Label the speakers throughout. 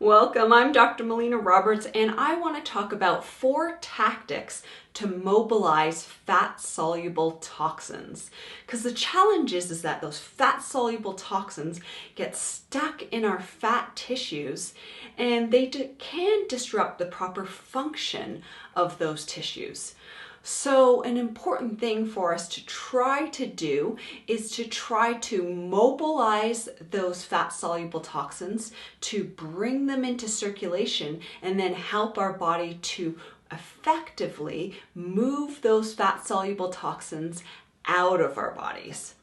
Speaker 1: Welcome, I'm Dr. Melina Roberts, and I want to talk about 4 tactics to mobilize fat-soluble toxins. Because the challenge is that those fat-soluble toxins get stuck in our fat tissues, and they can disrupt the proper function of those tissues. So an important thing for us to try to do is to try to mobilize those fat-soluble toxins, to bring them into circulation, and then help our body to effectively move those fat-soluble toxins out of our bodies.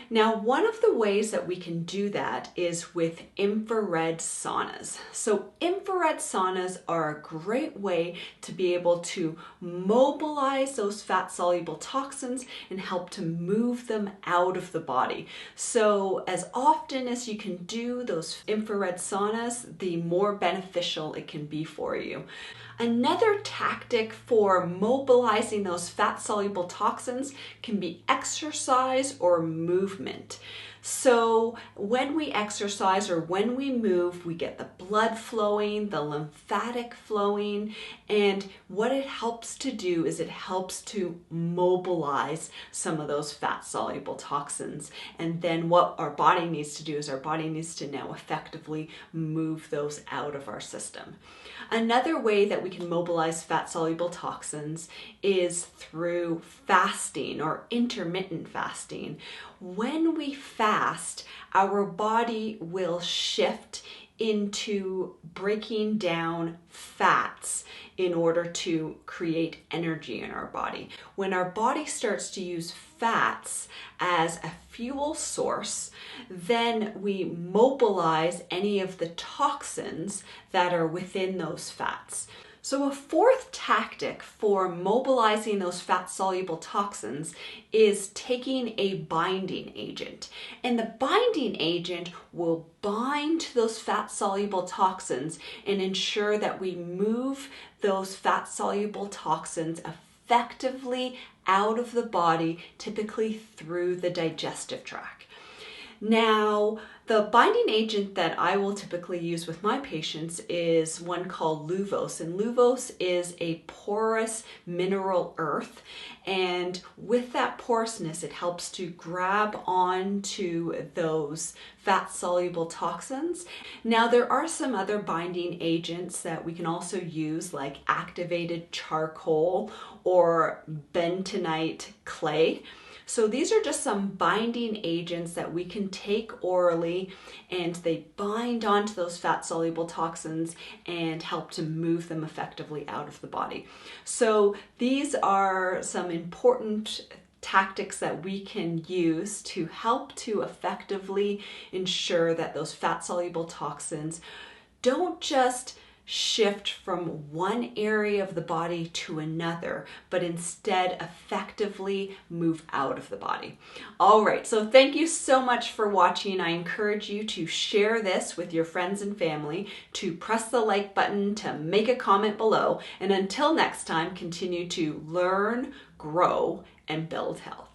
Speaker 1: Now, one of the ways that we can do that is with infrared saunas. So infrared saunas are a great way to be able to mobilize those fat-soluble toxins and help to move them out of the body. So as often as you can do those infrared saunas, the more beneficial it can be for you. Another tactic for mobilizing those fat-soluble toxins can be exercise or movement. So when we exercise or when we move, we get the blood flowing, the lymphatic flowing, and what it helps to do is it helps to mobilize some of those fat-soluble toxins. And then what our body needs to do is our body needs to now effectively move those out of our system. Another way that we can mobilize fat-soluble toxins is through fasting or intermittent fasting. When we fast, our body will shift into breaking down fats in order to create energy in our body. When our body starts to use fats as a fuel source, then we mobilize any of the toxins that are within those fats. So a 4th tactic for mobilizing those fat-soluble toxins is taking a binding agent. And the binding agent will bind to those fat-soluble toxins and ensure that we move those fat-soluble toxins effectively out of the body, typically through the digestive tract. Now, the binding agent that I will typically use with my patients is one called Luvose, and Luvose is a porous mineral earth, and with that porousness it helps to grab onto those fat-soluble toxins. Now there are some other binding agents that we can also use, like activated charcoal or bentonite clay. So these are just some binding agents that we can take orally, and they bind onto those fat-soluble toxins and help to move them effectively out of the body. So these are some important tactics that we can use to help to effectively ensure that those fat-soluble toxins don't just shift from one area of the body to another, but instead effectively move out of the body. All right, so thank you so much for watching. I encourage you to share this with your friends and family, to press the like button, to make a comment below, and until next time, continue to learn, grow, and build health.